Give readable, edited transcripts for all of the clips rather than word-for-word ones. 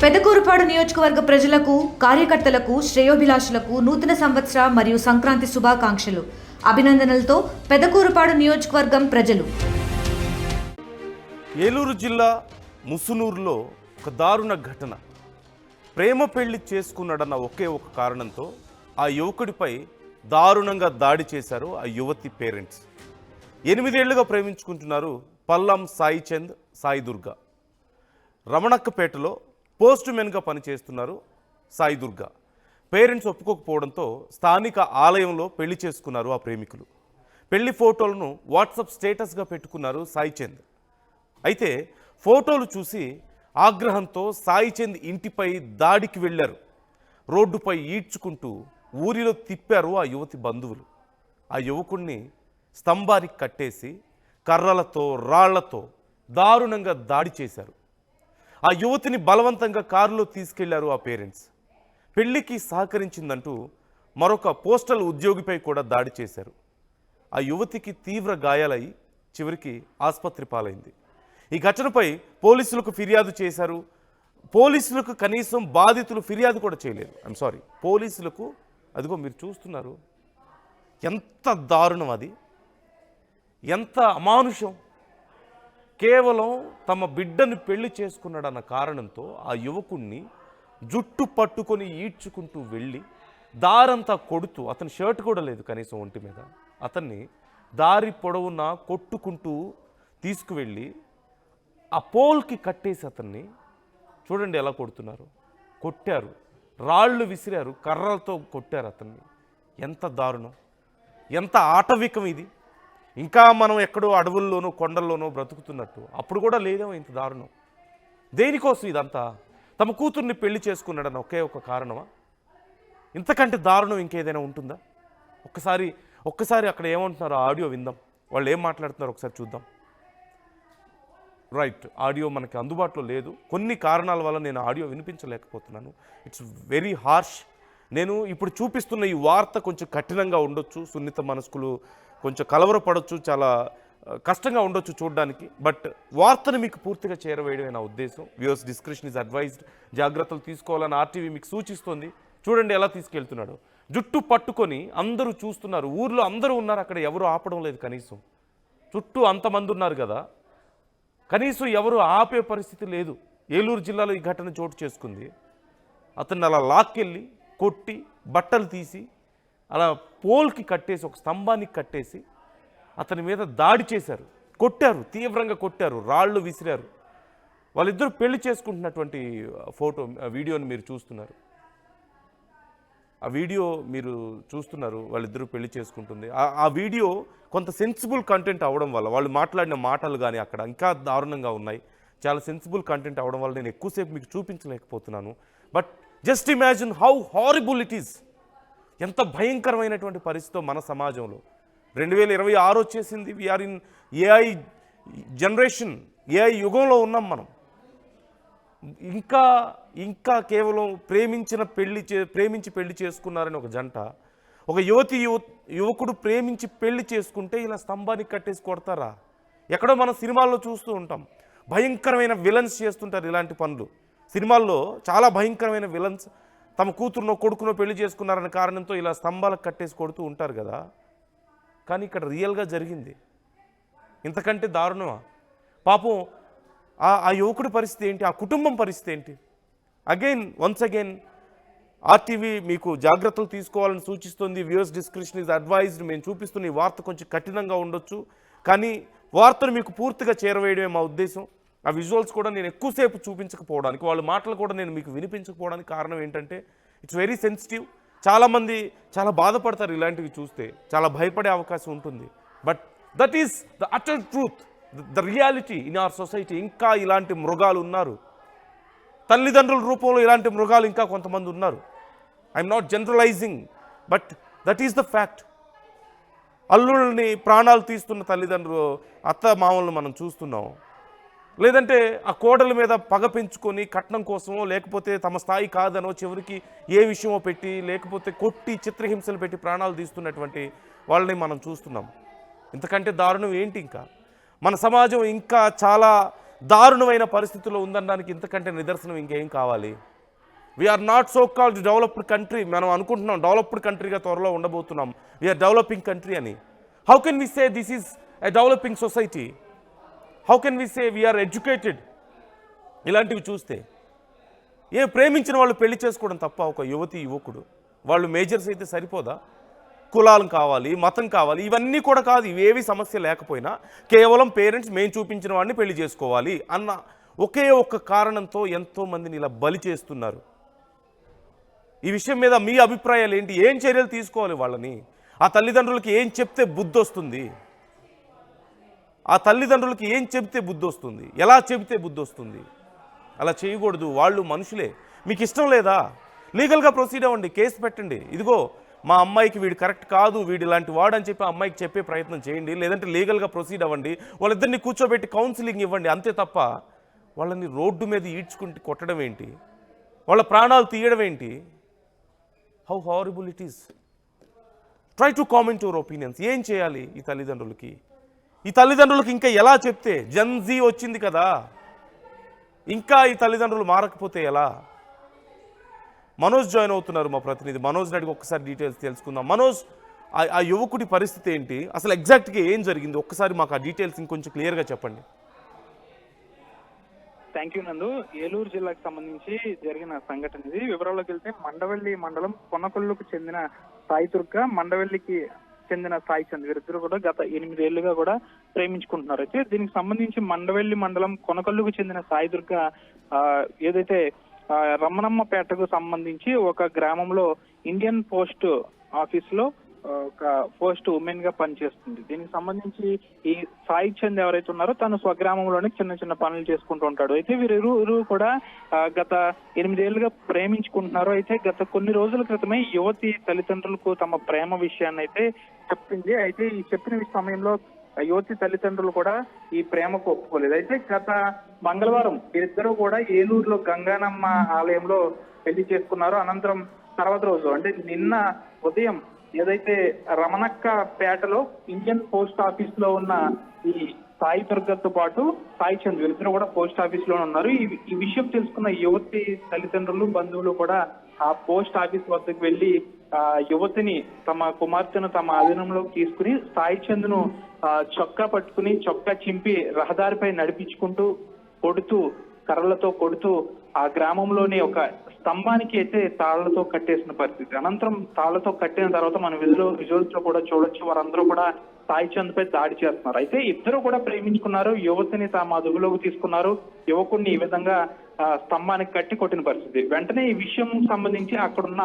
పెదకూరుపాడు నియోజకవర్గ ప్రజలకు, కార్యకర్తలకు, శ్రేయోభిలాషులకు నూతన సంవత్సర మరియు సంక్రాంతి శుభాకాంక్షలు. అభినందనలతో పెదకూరుపాడు నియోజకవర్గం ప్రజలు. ఏలూరు జిల్లా ముసునూరులో ఒక దారుణ ఘటన. ప్రేమ పెళ్లి చేసుకున్నాడన్న ఒకే ఒక కారణంతో ఆ యువకుడిపై దారుణంగా దాడి చేశారు ఆ యువతి పేరెంట్స్. 8 ఏళ్లుగా ప్రేమించుకుంటున్నారు పల్లం సాయి చంద్, సాయి దుర్గా. రమణక్కపేటలో పోస్ట్ మెన్గా పనిచేస్తున్నారు సాయి దుర్గా. పేరెంట్స్ ఒప్పుకోకపోవడంతో స్థానిక ఆలయంలో పెళ్లి చేసుకున్నారు ఆ ప్రేమికులు. పెళ్లి ఫోటోలను వాట్సాప్ స్టేటస్గా పెట్టుకున్నారు సాయి చంద్. అయితే ఫోటోలు చూసి ఆగ్రహంతో సాయి చంద్ ఇంటిపై దాడికి వెళ్ళారు. రోడ్డుపై ఈడ్చుకుంటూ ఊరిలో తిప్పారు ఆ యువతి బంధువులు. ఆ యువకుడిని స్తంభానికి కట్టేసి కర్రలతో, రాళ్లతో దారుణంగా దాడి చేశారు. ఆ యువతిని బలవంతంగా కారులో తీసుకెళ్లారు ఆ పేరెంట్స్. పెళ్లికి సహకరించిందంటూ మరొక పోస్టల్ ఉద్యోగిపై కూడా దాడి చేశారు. ఆ యువతికి తీవ్ర గాయాలై చివరికి ఆసుపత్రి పాలైంది. ఈ ఘటనపై పోలీసులకు ఫిర్యాదు చేశారు. పోలీసులకు కనీసం బాధితులు ఫిర్యాదు కూడా చేయలేదు. ఐఎమ్ సారీ, పోలీసులకు అదిగో మీరు చూస్తున్నారు, ఎంత దారుణం అది, ఎంత అమానుషం. కేవలం తమ బిడ్డను పెళ్లి చేసుకున్నాడన్న కారణంతో ఆ యువకుణ్ణి జుట్టు పట్టుకొని ఈడ్చుకుంటూ వెళ్ళి దారంతా కొడుతూ, అతని షర్ట్ కూడా లేదు కనీసం ఒంటి మీద, అతన్ని దారి పొడవునా కొట్టుకుంటూ తీసుకువెళ్ళి ఆ పోల్కి కట్టేసి అతన్ని చూడండి ఎలా కొడుతున్నారు. కొట్టారు, రాళ్ళు విసిరారు, కర్రలతో కొట్టారు అతన్ని. ఎంత దారుణం, ఎంత ఆటవికం ఇది. ఇంకా మనం ఎక్కడో అడవుల్లోనో కొండల్లోనో బ్రతుకుతున్నట్టు, అప్పుడు కూడా లేదేమో ఇంత దారుణం. దేనికోసం ఇదంతా? తమ కూతుర్ని పెళ్లి చేసుకున్నాడన్న ఒకే ఒక కారణమా? ఇంతకంటే దారుణం ఇంకేదైనా ఉంటుందా? ఒక్కసారి అక్కడ ఏమంటున్నారో ఆడియో విందాం. వాళ్ళు ఏం మాట్లాడుతున్నారో ఒకసారి చూద్దాం. రైట్, ఆడియో మనకి అందుబాటులో లేదు. కొన్ని కారణాల వల్ల నేను ఆడియో వినిపించలేకపోతున్నాను. It's very harsh. నేను ఇప్పుడు చూపిస్తున్న ఈ వార్త కొంచెం కఠినంగా ఉండొచ్చు, సున్నిత మనస్కులు కొంచెం కలవరపడవచ్చు, చాలా కష్టంగా ఉండొచ్చు చూడడానికి. బట్ వార్తను మీకు పూర్తిగా చేరవేయడమే నా ఉద్దేశం. Viewers description is advised. జాగ్రత్తలు తీసుకోవాలని ఆర్టీవీ మీకు సూచిస్తుంది. చూడండి ఎలా తీసుకెళ్తున్నాడు. జుట్టు పట్టుకొని అందరూ చూస్తున్నారు, ఊర్లో అందరూ ఉన్నారు, అక్కడ ఎవరు ఆపడం లేదు. కనీసం చుట్టూ అంతమంది ఉన్నారు కదా, కనీసం ఎవరు ఆపే పరిస్థితి లేదు. ఏలూరు జిల్లాలో ఈ ఘటన చోటు చేసుకుంది. అతన్ని అలా లాక్కెళ్ళి కొట్టి బట్టలు తీసి అలా పోల్కి కట్టేసి, ఒక స్తంభానికి కట్టేసి అతని మీద దాడి చేశారు, కొట్టారు, తీవ్రంగా కొట్టారు, రాళ్ళు విసిరారు. వాళ్ళిద్దరూ పెళ్లి చేసుకుంటున్నటువంటి వీడియోని మీరు చూస్తున్నారు. ఆ వీడియో మీరు చూస్తున్నారు, వాళ్ళిద్దరూ పెళ్లి చేసుకుంటుంది. ఆ వీడియో కొంత సెన్సిబుల్ కంటెంట్ అవ్వడం వల్ల, వాళ్ళు మాట్లాడిన మాటలు కానీ అక్కడ ఇంకా దారుణంగా ఉన్నాయి. చాలా సెన్సిబుల్ కంటెంట్ అవ్వడం వల్ల నేను ఎక్కువసేపు మీకు చూపించలేకపోతున్నాను. But just imagine how horrible it is. ఎంత భయంకరమైనటువంటి పరిస్థితితో మన సమాజంలో 2026 వచ్చేసింది. We're in AI generation, AI యుగంలో ఉన్నాం మనం. ఇంకా కేవలం ప్రేమించి పెళ్లి చేసుకున్నారని ఒక జంట, ఒక యువకుడు ప్రేమించి పెళ్లి చేసుకుంటే ఇలా స్తంభానికి కట్టేసి కొడతారా? ఎక్కడో మనం సినిమాల్లో చూస్తూ ఉంటాం. భయంకరమైన విలన్స్ చేస్తుంటారు ఇలాంటి పనులు. సినిమాల్లో చాలా భయంకరమైన విలన్స్ తమ కూతురునో కొడుకునో పెళ్లి చేసుకున్నారన్న కారణంతో ఇలా స్తంభాలకు కట్టేసి కొడుతూ ఉంటారు కదా. కానీ ఇక్కడ రియల్గా జరిగింది. ఇంతకంటే దారుణమా? పాపం ఆ యువకుడి పరిస్థితి ఏంటి, ఆ కుటుంబం పరిస్థితి ఏంటి? వన్స్ అగైన్ ఆర్టీవీ మీకు జాగ్రత్తలు తీసుకోవాలని సూచిస్తుంది. Viewers description is advised. మేము చూపిస్తున్న ఈ వార్త కొంచెం కఠినంగా ఉండొచ్చు, కానీ వార్తను మీకు పూర్తిగా చేరవేయడమే మా ఉద్దేశం. ఆ విజువల్స్ కూడా నేను ఎక్కువసేపు చూపించకపోవడానికి, వాళ్ళ మాటలు కూడా నేను మీకు వినిపించకపోవడానికి కారణం ఏంటంటే ఇట్స్ వెరీ సెన్సిటివ్. చాలామంది చాలా బాధపడతారు ఇలాంటివి చూస్తే, చాలా భయపడే అవకాశం ఉంటుంది. But that is the utter truth, the reality in our society. ఇంకా ఇలాంటి మృగాలు ఉన్నారు. తల్లిదండ్రుల రూపంలో ఇలాంటి మృగాలు ఇంకా కొంతమంది ఉన్నారు. I'm not generalising, but that is the fact. అల్లుళ్ళని ప్రాణాలు తీస్తున్న తల్లిదండ్రులు, అత్త మామలను మనం చూస్తున్నాం. లేదంటే ఆ కోడల మీద పగ పెంచుకొని కట్నం కోసమో, లేకపోతే తమ స్థాయి కాదనో, చివరికి ఏ విషయమో పెట్టి, లేకపోతే కొట్టి చిత్రహింసలు పెట్టి ప్రాణాలు తీస్తున్నటువంటి వాళ్ళని మనం చూస్తున్నాం. ఇంతకంటే దారుణం ఏంటి? ఇంకా మన సమాజం ఇంకా చాలా దారుణమైన పరిస్థితుల్లో ఉందనడానికి ఇంతకంటే నిదర్శనం ఇంకేం కావాలి? We are not so called developed country. మనం అనుకుంటున్నాం డెవలప్డ్ కంట్రీగా త్వరలో ఉండబోతున్నాం, వీఆర్ డెవలపింగ్ కంట్రీ అని. How can we say this is a developing society? How can we say we are educated? ఇలాంటివి చూస్తే ప్రేమించిన వాళ్ళు పెళ్లి చేసుకోవడం తప్ప ఒక యువతి యువకుడు వాళ్ళు మేజర్స్ అయితే సరిపోదా? కులాలు కావాలి, మతం కావాలి, ఇవన్నీ కూడా కాదు. ఇవేవి సమస్య లేకపోయినా కేవలం పేరెంట్స్ మేము చూపించిన వాడిని పెళ్లి చేసుకోవాలి అన్న ఒకే ఒక్క కారణంతో ఎంతోమందిని ఇలా బలి చేస్తున్నారు. ఈ విషయం మీద మీ అభిప్రాయాలు ఏంటి? ఏం చర్యలు తీసుకోవాలి వాళ్ళని? ఆ తల్లిదండ్రులకి ఏం చెప్తే బుద్ధి వస్తుంది? ఆ తల్లిదండ్రులకి ఏం చెప్తే బుద్ధి వస్తుంది? ఎలా చెబితే బుద్ధి వస్తుంది? అలా చేయకూడదు. వాళ్ళు మనుషులే. మీకు ఇష్టం లేదా? లీగల్గా ప్రొసీడ్ అవ్వండి, కేసు పెట్టండి. ఇదిగో మా అమ్మాయికి వీడు కరెక్ట్ కాదు, వీడు ఇలాంటి వాడు అని చెప్పి అమ్మాయికి చెప్పే ప్రయత్నం చేయండి. లేదంటే లీగల్గా ప్రొసీడ్ అవ్వండి, వాళ్ళిద్దరిని కూర్చోబెట్టి కౌన్సిలింగ్ ఇవ్వండి. అంతే తప్ప వాళ్ళని రోడ్డు మీద ఈడ్చుకుంటూ కొట్టడం ఏంటి? వాళ్ళ ప్రాణాలు తీయడం ఏంటి? How horrible it is. Try to comment your opinions. ఏం చేయాలి ఈ తల్లిదండ్రులకి? ఈ తల్లిదండ్రులకి ఇంకా ఎలా చెప్తే? జెన్జీ వచ్చింది కదా, ఇంకా ఈ తల్లిదండ్రులు మారకపోతే ఎలా? మనోజ్ జాయిన్ అవుతున్నారు, మా ప్రతినిధి. మనోజ్ అడిగి ఒక్కసారి డీటెయిల్స్ తెలుసుకుందాం. మనోజ్, ఆ యువకుడి పరిస్థితి ఏంటి? అసలు ఎగ్జాక్ట్గా ఏం జరిగింది? ఒక్కసారి మాకు ఆ డీటెయిల్స్ ఇంకొంచెం క్లియర్గా చెప్పండి. థ్యాంక్ యూ నందు. ఏలూరు జిల్లాకు సంబంధించి జరిగిన సంఘటన ఇది. వివరాల్లోకి వెళ్తే మండవల్లి మండలం కొనకొల్లుకు చెందిన సాయి దుర్గ, మండవల్లికి చెందిన సాయి చంద్ వీరిద్దరు కూడా గత 8 ఏళ్లుగా కూడా ప్రేమించుకుంటున్నారు. అయితే దీనికి సంబంధించి మండవల్లి మండలం కొనకొల్లుకు చెందిన సాయి దుర్గ ఏదైతే రమణమ్మపేటకు సంబంధించి ఒక గ్రామంలో ఇండియన్ పోస్ట్ ఆఫీస్ లో ఒక పోస్ట్ ఉమెన్ గా పనిచేస్తుంది. దీనికి సంబంధించి ఈ సాయి చంద్ ఎవరైతే ఉన్నారో తను స్వగ్రామంలోనే చిన్న చిన్న పనులు చేసుకుంటూ ఉంటాడు. అయితే వీరిరువురు కూడా గత 8 ఏళ్లుగా ప్రేమించుకుంటున్నారు. అయితే గత కొన్ని రోజుల క్రితమే యువతి తల్లిదండ్రులకు తమ ప్రేమ విషయాన్ని అయితే చెప్పింది. అయితే ఈ చెప్పిన సమయంలో యువతి తల్లిదండ్రులు కూడా ఈ ప్రేమకు ఒప్పుకోలేదు. అయితే గత మంగళవారం వీరిద్దరూ కూడా ఏలూరులో గంగానమ్మ ఆలయంలో పెళ్లి చేసుకున్నారు. అనంతరం తర్వాత రోజు అంటే నిన్న ఉదయం ఏదైతే రమణక్క పేటలో ఇండియన్ పోస్ట్ ఆఫీస్ లో ఉన్న ఈ సాయి దుర్గతో పాటు సాయి చంద్ వీరిద్దరు కూడా పోస్ట్ ఆఫీస్ లోనే ఉన్నారు. ఈ విషయం తెలుసుకున్న యువతి తల్లిదండ్రులు, బంధువులు కూడా ఆ పోస్ట్ ఆఫీస్ వద్దకు వెళ్లి యువతిని, తమ కుమార్తెను తమ ఆధీనంలోకి తీసుకుని సాయి చంద్ ను చొక్కా పట్టుకుని చొక్కా చింపి రహదారిపై నడిపించుకుంటూ కొడుతూ, కర్రలతో కొడుతూ ఆ గ్రామంలోని ఒక స్తంభానికి అయితే తాళ్లతో కట్టేసిన పరిస్థితి. అనంతరం తాళ్లతో కట్టిన తర్వాత మనం విజువల్స్ లో కూడా చూడొచ్చు, వారందరూ కూడా సాయి చంద్ పై దాడి చేస్తున్నారు. అయితే ఇద్దరు కూడా ప్రేమించుకున్నారు, యువతిని తమ అదుపులోకి తీసుకున్నారు, యువకుడిని ఈ విధంగా స్తంభానికి కట్టి కొట్టిన పరిస్థితి. వెంటనే ఈ విషయం సంబంధించి అక్కడున్న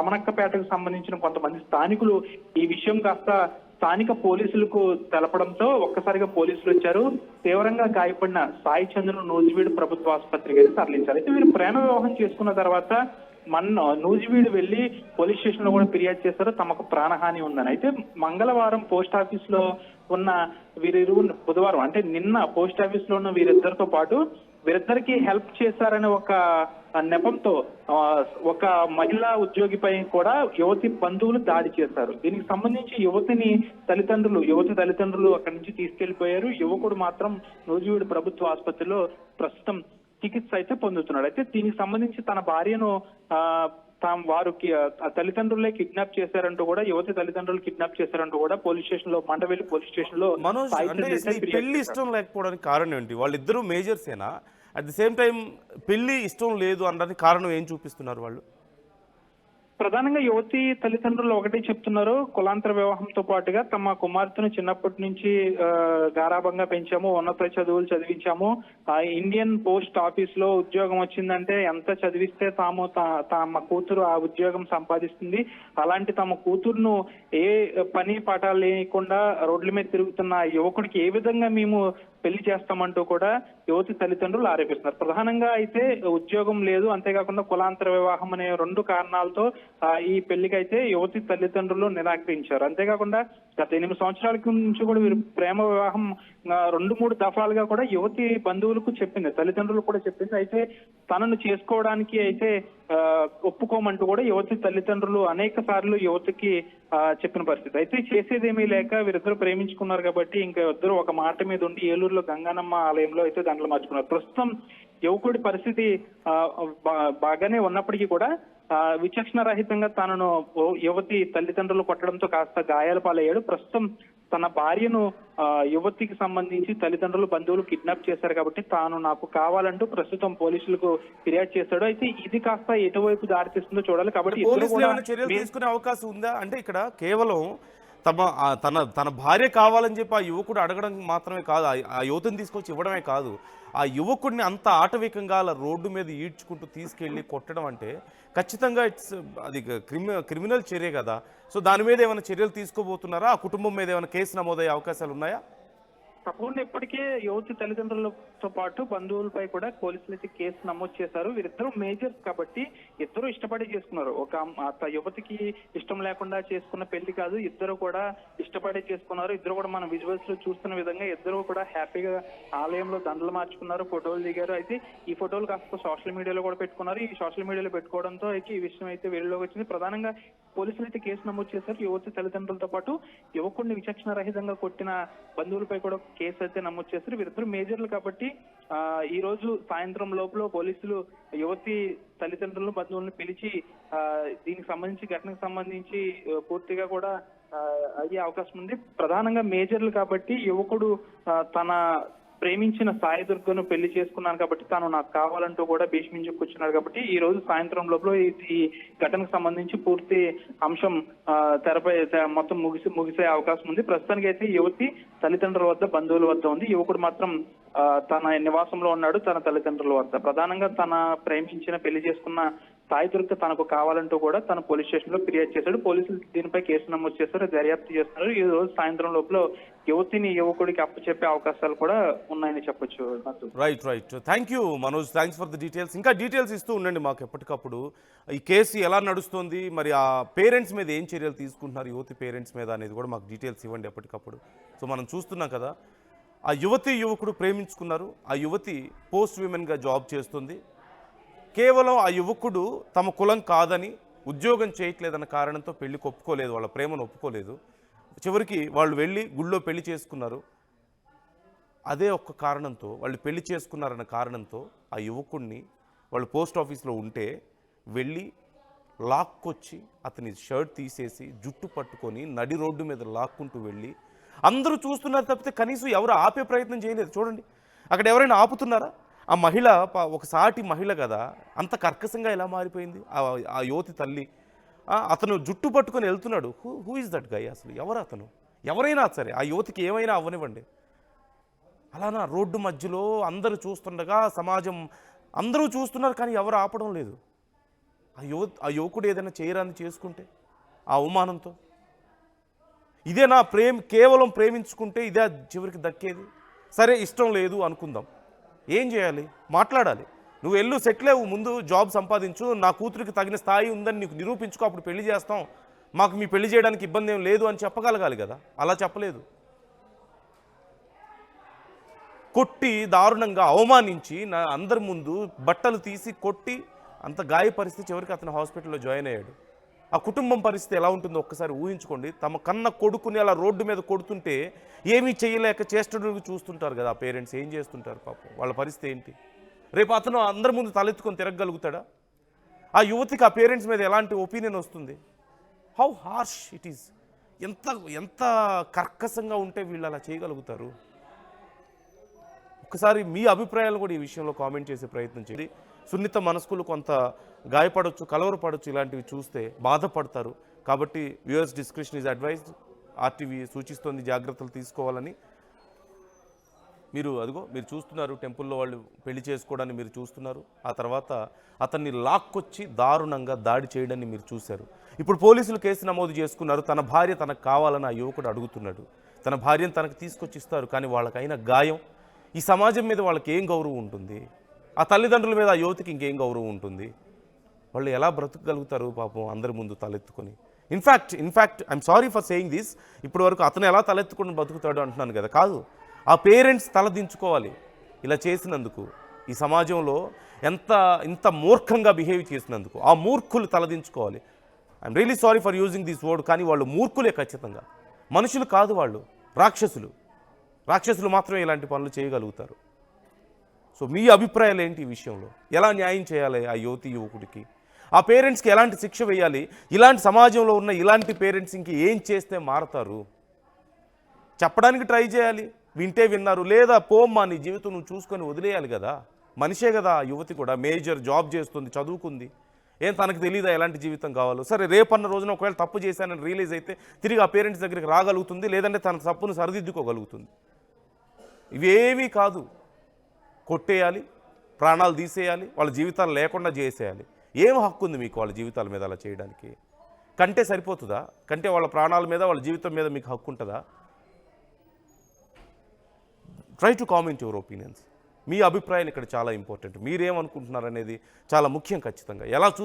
రమణక్కపేటకు సంబంధించిన కొంతమంది స్థానికులు ఈ విషయం కాస్త స్థానిక పోలీసులకు తెలపడంతో ఒక్కసారిగా పోలీసులు వచ్చారు. తీవ్రంగా గాయపడిన సాయి చంద్ను నూజివీడు ప్రభుత్వ ఆసుపత్రికి అయితే తరలించారు. అయితే వీరు ప్రేమ వివాహం చేసుకున్న తర్వాత నూజివీడు వెళ్లి పోలీస్ స్టేషన్ లో కూడా ఫిర్యాదు చేశారు, తమకు ప్రాణహాని ఉందని. అయితే మంగళవారం పోస్ట్ ఆఫీస్ లో ఉన్న బుధవారం అంటే నిన్న పోస్ట్ ఆఫీస్ లో ఉన్న వీరిద్దరితో పాటు వీరిద్దరికి హెల్ప్ చేశారనే ఒక నెపంతో ఒక మహిళా ఉద్యోగిపై కూడా యువతి బంధువులు దాడి చేశారు. దీనికి సంబంధించి యువతి తల్లిదండ్రులు అక్కడి నుంచి తీసుకెళ్లిపోయారు. యువకుడు మాత్రం నూజివీడు ప్రభుత్వ ఆసుపత్రిలో ప్రస్తుతం చికిత్స అయితే పొందుతున్నాడు. అయితే దీనికి సంబంధించి తన భార్యను వారికి తల్లిదండ్రులే కిడ్నాప్ చేశారంటూ కూడా, యువతి తల్లిదండ్రులు కిడ్నాప్ చేశారంటూ కూడా పోలీస్ స్టేషన్ లో, మండవెల్లి పోలీస్ స్టేషన్ లో పెళ్లి ఇష్టం లేకపోవడానికి కారణం ఏంటి? వాళ్ళిద్దరూ మేజర్సేనా? అట్ ది సేమ్ టైం పెళ్లి ఇష్టం లేదు అనడానికి కారణం ఏం చూపిస్తున్నారు వాళ్ళు? ప్రధానంగా యువతి తల్లిదండ్రులు ఒకటే చెప్తున్నారు, కులాంతర వివాహంతో పాటుగా తమ కుమార్తెను చిన్నప్పటి నుంచి గారాభంగా పెంచాము, ఉన్నత చదువులు చదివించాము, ఇండియన్ పోస్ట్ ఆఫీస్ లో ఉద్యోగం వచ్చిందంటే ఎంత చదివిస్తే తమ కూతురు ఆ ఉద్యోగం సంపాదిస్తుంది, అలాంటి తమ కూతురును ఏ పని పాఠాలు లేకుండా రోడ్ల మీద తిరుగుతున్న యువకుడికి ఏ విధంగా మేము పెళ్లి చేస్తామంటూ కూడా యువతి తల్లిదండ్రులు ఆరోపిస్తున్నారు. ప్రధానంగా అయితే ఉద్యోగం లేదు, అంతేకాకుండా కులాంతర వివాహం అనే 2 కారణాలతో ఈ పెళ్లికైతే యువతి తల్లిదండ్రులు నిరాకరించారు. అంతేకాకుండా గత 8 సంవత్సరాల నుంచి కూడా వీరు ప్రేమ వివాహం 2-3 దఫాలుగా కూడా యువతి బంధువులకు చెప్పింది, తల్లిదండ్రులు కూడా చెప్పింది. అయితే తనను చేసుకోవడానికి అయితే ఒప్పుకోమంటూ కూడా యువతి తల్లిదండ్రులు అనేక సార్లు యువతికి చెప్పిన పరిస్థితి. అయితే చేసేదేమీ లేక వీరిద్దరు ప్రేమించుకున్నారు కాబట్టి ఇంకా ఇద్దరు ఒక మాట మీద ఉండి ఏలూరులో గంగానమ్మ ఆలయంలో అయితే దండలు మార్చుకున్నారు. ప్రస్తుతం యువకుడి పరిస్థితి బాగానే ఉన్నప్పటికీ కూడా విచక్షణ రహితంగా తనను యువతి తల్లిదండ్రులు కొట్టడంతో కాస్త గాయాల పాలయ్యాడు. ప్రస్తుతం తన భార్యను యువతికి సంబంధించి తల్లిదండ్రులు బంధువులు కిడ్నాప్ చేశారు కాబట్టి తాను నాకు కావాలంటూ ప్రస్తుతం పోలీసులకు ఫిర్యాదు చేశాడు. అయితే ఇది కాస్త ఎటువైపు దారితీస్తుందో చూడాలి. కాబట్టి చర్యలు తీసుకునే అవకాశం ఉందా? అంటే ఇక్కడ కేవలం తన భార్య కావాలని చెప్పి ఆ యువకుడు అడగడం మాత్రమే కాదు, ఆ యువతిని తీసుకొచ్చి ఇవ్వడమే కాదు, ఆ యువకుడిని అంత ఆటవికంగా అలా రోడ్డు మీద ఈడ్చుకుంటూ తీసుకెళ్ళి కొట్టడం అంటే ఖచ్చితంగా అది క్రిమినల్ చర్య కదా. సో దాని మీద ఏమైనా చర్యలు తీసుకోబోతున్నారా? ఆ కుటుంబం మీద ఏమైనా కేసు నమోదయ్యే అవకాశాలు ఉన్నాయా? తప్పకుండా ఇప్పటికే యువతి తల్లిదండ్రులతో పాటు బంధువులపై కూడా పోలీసులు అయితే కేసు నమోదు చేశారు. వీరిద్దరూ మేజర్స్ కాబట్టి ఇద్దరు ఇష్టపడి చేసుకున్నారు. ఒక యువతికి ఇష్టం లేకుండా చేసుకున్న పెళ్లి కాదు, ఇద్దరు కూడా ఇష్టపడి చేసుకున్నారు. ఇద్దరు కూడా మనం విజువల్స్ లో చూస్తున్న విధంగా ఇద్దరు కూడా హ్యాపీగా ఆలయంలో దండలు మార్చుకున్నారు, ఫోటోలు దిగారు. అయితే ఈ ఫోటోలు కాస్త సోషల్ మీడియాలో కూడా పెట్టుకున్నారు. ఈ సోషల్ మీడియాలో పెట్టుకోవడంతో అయితే ఈ విషయం అయితే వెలుగులోకి వచ్చింది. ప్రధానంగా పోలీసులు అయితే కేసు నమోదు చేశారు. యువతి తల్లిదండ్రులతో పాటు యువకుడిని విచక్షణ రహితంగా కొట్టిన బంధువులపై కూడా కేసు అయితే నమోదు చేశారు. వీరిద్దరు మేజర్లు కాబట్టి ఈ రోజు సాయంత్రం లోపల పోలీసులు యువతి తల్లిదండ్రులను బంధువులను పిలిచి దీనికి సంబంధించి ఘటనకు సంబంధించి పూర్తిగా కూడా అయ్యే అవకాశం ఉంది. ప్రధానంగా మేజర్లు కాబట్టి యువకుడు తన ప్రేమించిన సాయి దుర్గను పెళ్లి చేసుకున్నాను కాబట్టి తాను నాకు కావాలంటూ కూడా భీష్మించి కూర్చున్నాడు కాబట్టి ఈ రోజు సాయంత్రం లోపల ఈ ఘటనకు సంబంధించి పూర్తి అంశం తెరపై మొత్తం ముగిసే అవకాశం ఉంది. ప్రస్తుతానికి అయితే యువతి తల్లిదండ్రుల వద్ద బంధువుల వద్ద ఉంది. యువకుడు మాత్రం తన నివాసంలో ఉన్నాడు తన తల్లిదండ్రుల వద్ద. ప్రధానంగా తన ప్రేమించిన పెళ్లి చేసుకున్న సాయి దుర్గ తనకు కావాలంటూ కూడా తన పోలీస్ స్టేషన్ లో ఫిర్యాదు చేశాడు. పోలీసులు దీనిపై కేసు నమోదు చేశారు, దర్యాప్తు చేస్తున్నారు. ఈ రోజు సాయంత్రం లోపల యువతిని యువకుడికి అప్పచెప్పే అవకాశాలు కూడా ఉన్నాయని చెప్పొచ్చు. Right. Thank you Manoj, thanks for the details. ఇంకా డీటెయిల్స్ ఇస్తూ ఉండండి మాకు ఎప్పటికప్పుడు. ఈ కేసు ఎలా నడుస్తుంది, మరి ఆ పేరెంట్స్ మీద ఏం చర్యలు తీసుకుంటున్నారు, యువతి పేరెంట్స్ మీద అనేది కూడా మాకు డీటెయిల్స్ ఇవ్వండి ఎప్పటికప్పుడు. సో మనం చూస్తున్నాం కదా, ఆ యువతి యువకుడు ప్రేమించుకున్నారు. ఆ యువతి పోస్ట్ విమెన్గా జాబ్ చేస్తుంది. కేవలం ఆ యువకుడు తమ కులం కాదని, ఉద్యోగం చేయట్లేదన్న కారణంతో పెళ్లికి ఒప్పుకోలేదు, వాళ్ళ ప్రేమను ఒప్పుకోలేదు. చివరికి వాళ్ళు వెళ్ళి గుళ్ళో పెళ్లి చేసుకున్నారు. అదే ఒక్క కారణంతో వాళ్ళు పెళ్లి చేసుకున్నారన్న కారణంతో ఆ యువకుడిని వాళ్ళు పోస్ట్ ఆఫీస్లో ఉంటే వెళ్ళి లాక్కొచ్చి అతని షర్ట్ తీసేసి జుట్టు పట్టుకొని నడి రోడ్డు మీద లాక్కుంటూ వెళ్ళి అందరూ చూస్తున్నారు తప్పితే కనీసం ఎవరు ఆపే ప్రయత్నం చేయలేదు. చూడండి, అక్కడ ఎవరైనా ఆపుతున్నారా? ఆ మహిళ ఒక సాటి మహిళ కదా, అంత కర్కశంగా ఎలా మారిపోయింది ఆ యువతి తల్లి. అతను జుట్టు పట్టుకొని వెళ్తున్నాడు. Who is that guy? అసలు ఎవరు అతను? ఎవరైనా సరే ఆ యువతికి ఏమైనా అవ్వనివ్వండి, అలానా రోడ్డు మధ్యలో అందరూ చూస్తుండగా సమాజం అందరూ చూస్తున్నారు కానీ ఎవరు ఆపడం లేదు. ఆ యువకుడు ఏదైనా చేయరాని చేసుకుంటే ఆ అవమానంతో ఇదే నా కేవలం ప్రేమించుకుంటే ఇదే చివరికి దక్కేది. సరే ఇష్టం లేదు అనుకుందాం, ఏం చేయాలి? మాట్లాడాలి. నువ్వు వెళ్ళు, సెటిల్ అవ్వు, ముందు జాబ్ సంపాదించు, నా కూతురికి తగిన స్థాయి ఉందని నీకు నిరూపించుకో, అప్పుడు పెళ్లి చేస్తాం, మాకు మీ పెళ్లి చేయడానికి ఇబ్బంది ఏం లేదు అని చెప్పగలగాలి కదా. అలా చెప్పలేదు. కొట్టి దారుణంగా అవమానించి అందరి ముందు బట్టలు తీసి కొట్టి అంత గాయపరిస్థితి, చివరికి అతను హాస్పిటల్లో జాయిన్ అయ్యాడు. ఆ కుటుంబం పరిస్థితి ఎలా ఉంటుందో ఒక్కసారి ఊహించుకోండి. తమ కన్న కొడుకుని అలా రోడ్డు మీద కొడుతుంటే ఏమీ చేయలేక చేష్టడుగు చూస్తుంటారు కదా ఆ పేరెంట్స్. ఏం చేస్తుంటారు పాపం, వాళ్ళ పరిస్థితి ఏంటి? రేపు అతను అందరి ముందు తలెత్తుకొని తిరగగలుగుతాడా? ఆ యువతికి ఆ పేరెంట్స్ మీద ఎలాంటి ఒపీనియన్ వస్తుంది? How harsh it is. ఎంత కర్కశంగా ఉంటే వీళ్ళు అలా చేయగలుగుతారు? ఒకసారి మీ అభిప్రాయాలు కూడా ఈ విషయంలో కామెంట్ చేసే ప్రయత్నం చేయండి. సున్నిత మనస్కులు కొంత గాయపడవచ్చు, కలవరపడవచ్చు, ఇలాంటివి చూస్తే బాధపడతారు. కాబట్టి viewers description is advised. RTV సూచిస్తోంది జాగ్రత్తలు తీసుకోవాలని. మీరు చూస్తున్నారు, టెంపుల్లో వాళ్ళు పెళ్లి చేసుకోవడాన్ని మీరు చూస్తున్నారు. ఆ తర్వాత అతన్ని లాక్కొచ్చి దారుణంగా దాడి చేయడాన్ని మీరు చూశారు. ఇప్పుడు పోలీసులు కేసు నమోదు చేసుకున్నారు. తన భార్య తనకు కావాలని ఆ యువకుడు అడుగుతున్నాడు. తన భార్యను తనకు తీసుకొచ్చి ఇస్తారు, కానీ వాళ్ళకైన గాయం, ఈ సమాజం మీద వాళ్ళకి ఏం గౌరవం ఉంటుంది? ఆ తల్లిదండ్రుల మీద ఆ యువతికి ఇంకేం గౌరవం ఉంటుంది? వాళ్ళు ఎలా బ్రతకగలుగుతారు పాపం అందరి ముందు తలెత్తుకొని? In fact I'm sorry for saying this. ఇప్పటి వరకు అతను ఎలా తలెత్తుకుని బతుకుతాడు అంటున్నాను కదా, కాదు, ఆ పేరెంట్స్ తలదించుకోవాలి ఇలా చేసినందుకు. ఈ సమాజంలో ఇంత మూర్ఖంగా బిహేవ్ చేసినందుకు ఆ మూర్ఖులు తలదించుకోవాలి. I'm really sorry for using this word, కానీ వాళ్ళు మూర్ఖులే ఖచ్చితంగా. మనుషులు కాదు, వాళ్ళు రాక్షసులు మాత్రమే ఇలాంటి పనులు చేయగలుగుతారు. సో మీ అభిప్రాయాలు ఏంటి ఈ విషయంలో? ఎలా న్యాయం చేయాలి ఆ యువకుడికి? ఆ పేరెంట్స్కి ఎలాంటి శిక్ష వేయాలి? ఇలాంటి సమాజంలో ఉన్న ఇలాంటి పేరెంట్స్ ఇంక ఏం చేస్తే మారతారు? చెప్పడానికి ట్రై చేయాలి, వింటే విన్నారు, లేదా పోమ్మా నీ జీవితం నువ్వు చూసుకొని వదిలేయాలి కదా. మనిషే కదా ఆ యువతి కూడా, మేజర్ జాబ్ చేస్తుంది, చదువుకుంది, ఏం తనకు తెలీదా ఎలాంటి జీవితం కావాలో? సరే, రేపన్న రోజున ఒకవేళ తప్పు చేశానని రియలైజ్ అయితే తిరిగి ఆ పేరెంట్స్ దగ్గరికి రాగలుగుతుంది, లేదంటే తన తప్పును సరిదిద్దుకోగలుగుతుంది. ఇవేమీ కాదు, కొట్టేయాలి, ప్రాణాలు తీసేయాలి, వాళ్ళ జీవితాలు లేకుండా చేసేయాలి. ఏం హక్కు ఉంది మీకు వాళ్ళ జీవితాల మీద అలా చేయడానికి? కంటే సరిపోతుందా? కంటే వాళ్ళ ప్రాణాల మీద, వాళ్ళ జీవితం మీద మీకు హక్కు ఉంటుందా? Try to comment your opinions. మీ అభిప్రాయాలు ఇక్కడ చాలా ఇంపార్టెంట్. మీరేమనుకుంటున్నారు అనేది చాలా ముఖ్యం. ఖచ్చితంగా ఎలా